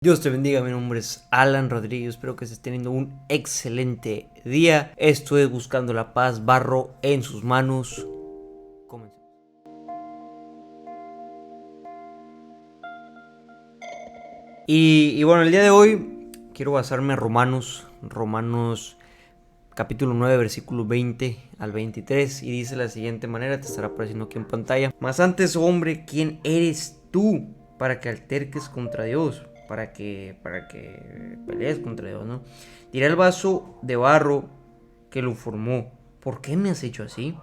Dios te bendiga, mi nombre es Alan Rodríguez, espero que estés teniendo un excelente día. Esto es Buscando la Paz, barro en sus manos. Comencemos. Y bueno, el día de hoy quiero basarme en Romanos capítulo 9, versículo 20 al 23, y dice de la siguiente manera, te estará apareciendo aquí en pantalla. Mas antes, hombre, ¿quién eres tú para que alterques contra Dios? Para que pelees contra Dios, ¿no? Dirá el vaso de barro que lo formó: ¿por qué me has hecho así?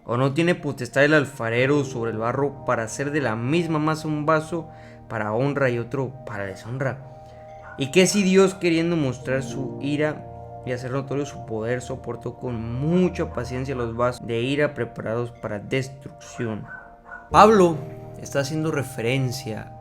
¿O no tiene potestad el alfarero sobre el barro para hacer de la misma masa un vaso para honra y otro para deshonra? ¿Y qué si Dios, queriendo mostrar su ira y hacer notorio su poder, soportó con mucha paciencia los vasos de ira preparados para destrucción? Pablo está haciendo referencia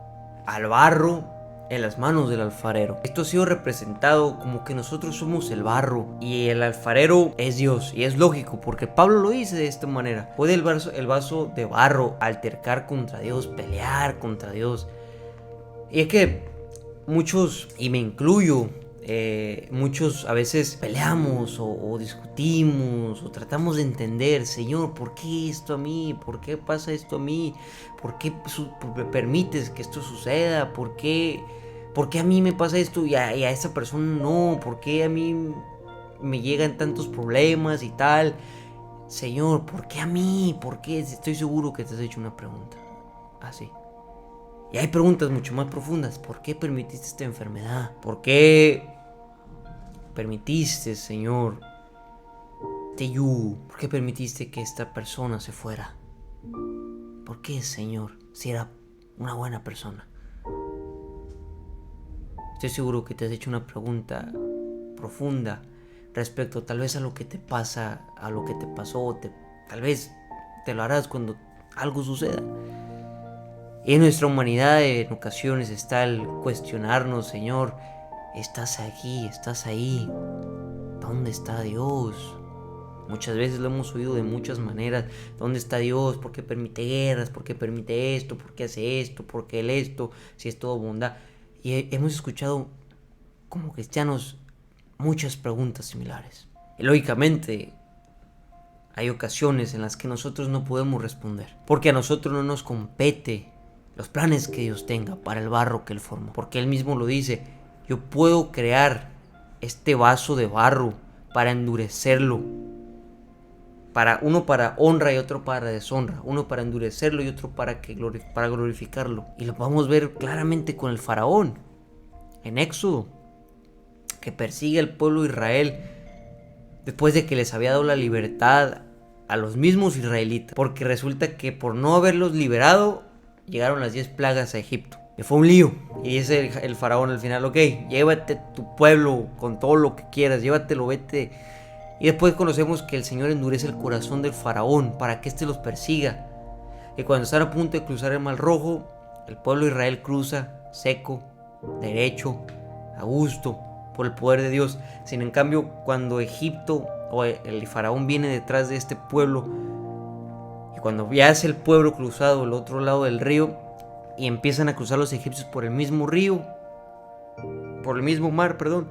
al barro en las manos del alfarero. Esto ha sido representado como que nosotros somos el barro y el alfarero es Dios. Y es lógico porque Pablo lo dice de esta manera. ¿Puede el vaso de barro altercar contra Dios, pelear contra Dios? Y es que muchos, y me incluyo, muchos a veces peleamos o discutimos o tratamos de entender: Señor, ¿por qué esto a mí? ¿Por qué pasa esto a mí? ¿Por qué permites que esto suceda? ¿Por qué a mí me pasa esto y a esa persona no? ¿Por qué a mí me llegan tantos problemas y tal? Señor, ¿por qué a mí? ¿Por qué? Estoy seguro que te has hecho una pregunta así. Y hay preguntas mucho más profundas. ¿Por qué permitiste esta enfermedad? ¿Por qué permitiste, Señor, este yugo? ¿Por qué permitiste que esta persona se fuera? ¿Por qué, Señor, si era una buena persona? Estoy seguro que te has hecho una pregunta profunda respecto tal vez a lo que te pasa, a lo que te pasó. Tal vez te lo harás cuando algo suceda. Y en nuestra humanidad en ocasiones está el cuestionarnos: Señor, estás aquí, estás ahí, ¿dónde está Dios? Muchas veces lo hemos oído de muchas maneras: ¿dónde está Dios? ¿Por qué permite guerras? ¿Por qué permite esto? ¿Por qué hace esto? ¿Por qué Él esto? Si es todo bondad. Y hemos escuchado como cristianos muchas preguntas similares. Y lógicamente hay ocasiones en las que nosotros no podemos responder, porque a nosotros no nos compete los planes que Dios tenga para el barro que Él formó. Porque Él mismo lo dice: yo puedo crear este vaso de barro para endurecerlo, uno para honra y otro para deshonra, uno para endurecerlo y otro para glorificarlo. Y lo podemos ver claramente con el faraón en Éxodo, que persigue al pueblo de Israel después de que les había dado la libertad a los mismos israelitas, porque resulta que por no haberlos liberado llegaron las 10 plagas a Egipto. Y fue un lío. Y dice el faraón al final: ok, llévate tu pueblo con todo lo que quieras, llévatelo, vete. Y después conocemos que el Señor endurece el corazón del faraón para que éste los persiga. Y cuando están a punto de cruzar el Mar Rojo, el pueblo de Israel cruza seco, derecho, a gusto, por el poder de Dios. Sin en cambio, cuando Egipto o el faraón viene detrás de este pueblo, y cuando ya es el pueblo cruzado el otro lado del río y empiezan a cruzar los egipcios por el mismo río, por el mismo mar, perdón,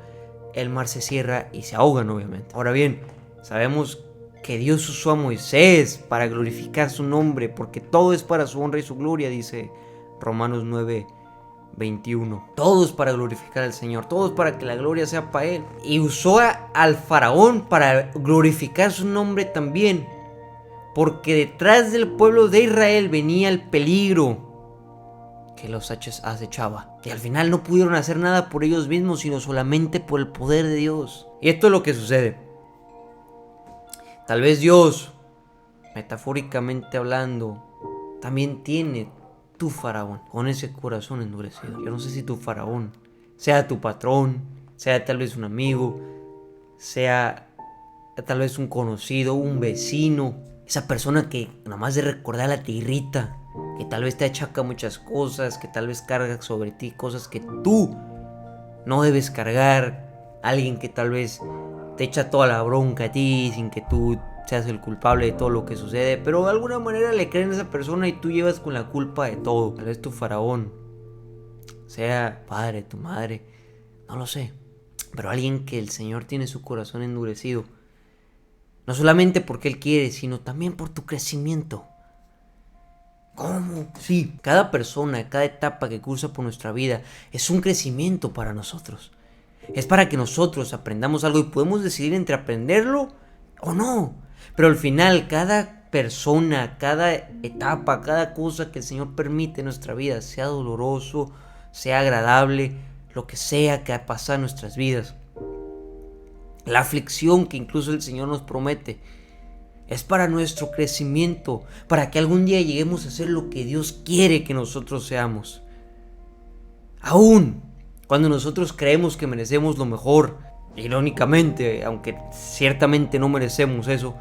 el mar se cierra y se ahogan, obviamente. Ahora bien, sabemos que Dios usó a Moisés para glorificar su nombre, porque todo es para su honra y su gloria, dice Romanos 9:21. Todo es para glorificar al Señor, todo es para que la gloria sea para Él. Y usó al faraón para glorificar su nombre también, porque detrás del pueblo de Israel venía el peligro que los acechaba. Y al final no pudieron hacer nada por ellos mismos, sino solamente por el poder de Dios. Y esto es lo que sucede. Tal vez Dios, metafóricamente hablando, también tiene tu faraón con ese corazón endurecido. Yo no sé si tu faraón sea tu patrón, sea tal vez un amigo, sea tal vez un conocido, un vecino, esa persona que nada más de recordarla te irrita, que tal vez te achaca muchas cosas, que tal vez carga sobre ti cosas que tú no debes cargar, alguien que tal vez te echa toda la bronca a ti sin que tú seas el culpable de todo lo que sucede, pero de alguna manera le creen a esa persona y tú llevas con la culpa de todo. Tal vez tu faraón sea padre, tu madre, no lo sé, pero alguien que el Señor tiene su corazón endurecido, no solamente porque Él quiere, sino también por tu crecimiento. ¿Cómo? Sí, cada persona, cada etapa que cruza por nuestra vida es un crecimiento para nosotros. Es para que nosotros aprendamos algo y podemos decidir entre aprenderlo o no. Pero al final, cada persona, cada etapa, cada cosa que el Señor permite en nuestra vida, sea doloroso, sea agradable, lo que sea que pasa en nuestras vidas, la aflicción que incluso el Señor nos promete, es para nuestro crecimiento, para que algún día lleguemos a ser lo que Dios quiere que nosotros seamos. Aún cuando nosotros creemos que merecemos lo mejor, irónicamente, aunque ciertamente no merecemos eso,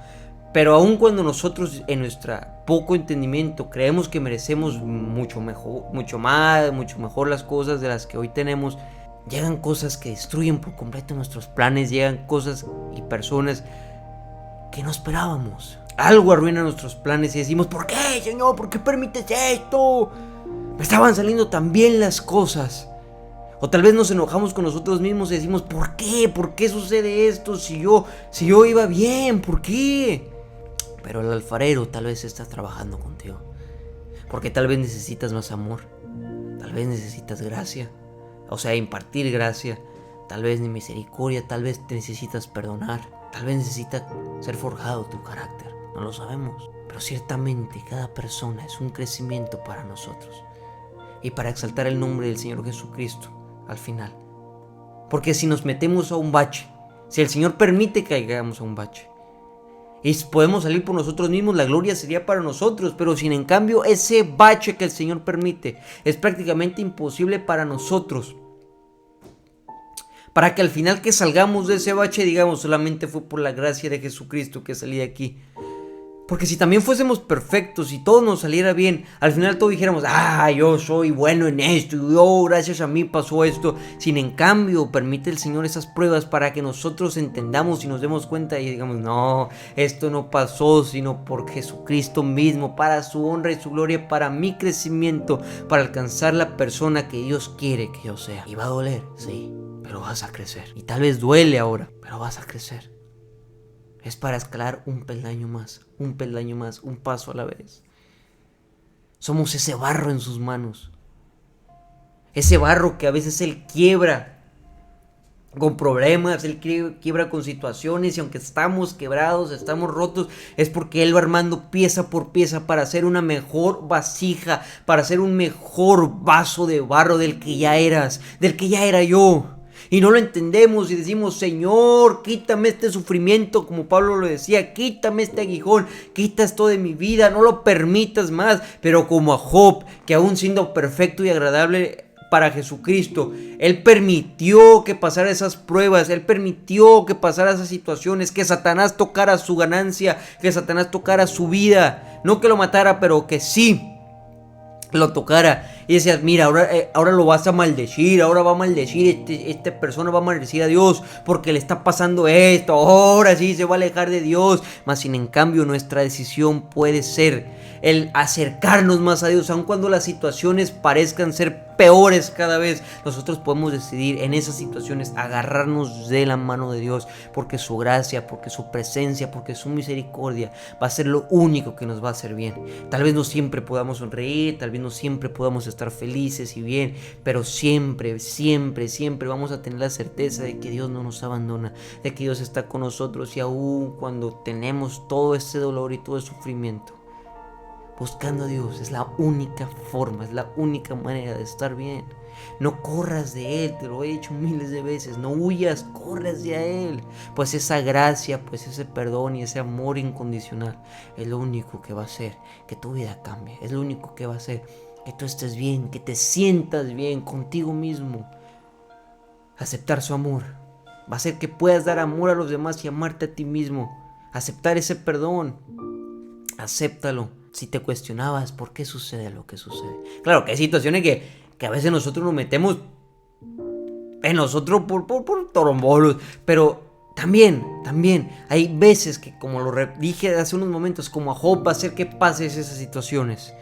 pero aún cuando nosotros en nuestro poco entendimiento creemos que merecemos mucho mejor, mucho más, mucho mejor las cosas de las que hoy tenemos, llegan cosas que destruyen por completo nuestros planes, llegan cosas y personas que no esperábamos. Algo arruina nuestros planes y decimos, ¿por qué, Señor? ¿Por qué permites esto? Me estaban saliendo tan bien las cosas. O tal vez nos enojamos con nosotros mismos y decimos, ¿por qué? ¿Por qué sucede esto si yo iba bien? ¿Por qué? Pero el alfarero tal vez está trabajando contigo. Porque tal vez necesitas más amor. Tal vez necesitas gracia. O sea, impartir gracia. Tal vez ni misericordia. Tal vez te necesitas perdonar. Tal vez necesita ser forjado tu carácter. No lo sabemos. Pero ciertamente cada persona es un crecimiento para nosotros. Y para exaltar el nombre del Señor Jesucristo al final. Porque si nos metemos a un bache, si el Señor permite que caigamos a un bache, y podemos salir por nosotros mismos, la gloria sería para nosotros. Pero si en cambio ese bache que el Señor permite es prácticamente imposible para nosotros, para que al final que salgamos de ese bache digamos, solamente fue por la gracia de Jesucristo que salí de aquí. Porque si también fuésemos perfectos y todo nos saliera bien, al final todos dijéramos, yo soy bueno en esto, y gracias a mí pasó esto. Sin en cambio, permite el Señor esas pruebas para que nosotros entendamos y nos demos cuenta y digamos, no, esto no pasó sino por Jesucristo mismo, para su honra y su gloria, para mi crecimiento, para alcanzar la persona que Dios quiere que yo sea. Y va a doler, sí, pero vas a crecer. Y tal vez duele ahora, pero vas a crecer. Es para escalar un peldaño más, un paso a la vez. Somos ese barro en sus manos. Ese barro que a veces Él quiebra con problemas, Él quiebra con situaciones, y aunque estamos quebrados, estamos rotos, es porque Él va armando pieza por pieza para hacer una mejor vasija, para hacer un mejor vaso de barro del que ya eras, del que ya era yo. Y no lo entendemos y decimos, Señor, quítame este sufrimiento, como Pablo lo decía, quítame este aguijón, quita esto de mi vida, no lo permitas más. Pero como a Job, que aún siendo perfecto y agradable para Jesucristo, Él permitió que pasara esas pruebas, Él permitió que pasara esas situaciones, que Satanás tocara su ganancia, que Satanás tocara su vida, no que lo matara, pero que sí lo tocara. Y decías, mira, ahora lo vas a maldecir, ahora va a maldecir, esta persona va a maldecir a Dios porque le está pasando esto, ahora sí se va a alejar de Dios. Mas sin en cambio nuestra decisión puede ser el acercarnos más a Dios, aun cuando las situaciones parezcan ser peores cada vez. Nosotros podemos decidir en esas situaciones agarrarnos de la mano de Dios, porque su gracia, porque su presencia, porque su misericordia va a ser lo único que nos va a hacer bien. Tal vez no siempre podamos sonreír, tal vez no siempre podamos estar felices y bien, pero siempre, siempre, siempre vamos a tener la certeza de que Dios no nos abandona, de que Dios está con nosotros. Y aún cuando tenemos todo ese dolor y todo ese sufrimiento, buscando a Dios es la única forma, es la única manera de estar bien. No corras de Él, te lo he dicho miles de veces. No huyas, corre hacia Él. Pues esa gracia, pues ese perdón y ese amor incondicional es lo único que va a hacer que tu vida cambie. Es lo único que va a hacer que tú estés bien, que te sientas bien contigo mismo. Aceptar su amor va a hacer que puedas dar amor a los demás y amarte a ti mismo. Aceptar ese perdón, acéptalo. Si te cuestionabas por qué sucede lo que sucede. Claro que hay situaciones que a veces nosotros nos metemos en nosotros por torombolos. Pero también hay veces que, como lo dije hace unos momentos, como a Job, va a hacer que pases esas situaciones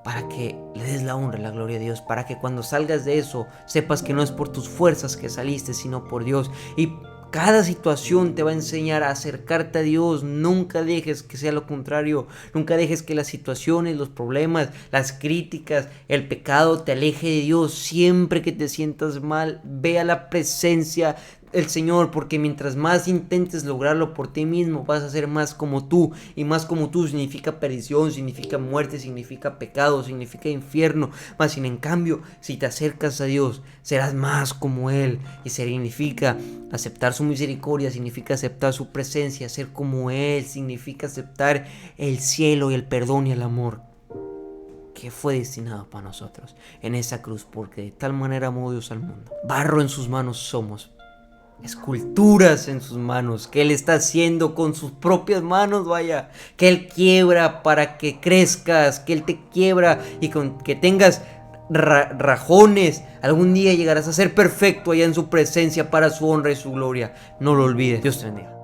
para que le des la honra y la gloria a Dios, para que cuando salgas de eso sepas que no es por tus fuerzas que saliste, sino por Dios. Y cada situación te va a enseñar a acercarte a Dios. Nunca dejes que sea lo contrario. Nunca dejes que las situaciones, los problemas, las críticas, el pecado te aleje de Dios. Siempre que te sientas mal, ve a la presencia del Señor, porque mientras más intentes lograrlo por ti mismo, vas a ser más como tú. Y más como tú significa perdición, significa muerte, significa pecado, significa infierno. Más sin en cambio, si te acercas a Dios, serás más como Él. Y significa aceptar su misericordia, significa aceptar su presencia. Ser como Él significa aceptar el cielo y el perdón y el amor que fue destinado para nosotros en esa cruz, porque de tal manera amó Dios al mundo. Barro en sus manos somos, esculturas en sus manos, que Él está haciendo con sus propias manos, vaya, que Él quiebra para que crezcas, que Él te quiebra y con que tengas rajones. Algún día llegarás a ser perfecto allá en su presencia para su honra y su gloria. No lo olvides. Dios te bendiga.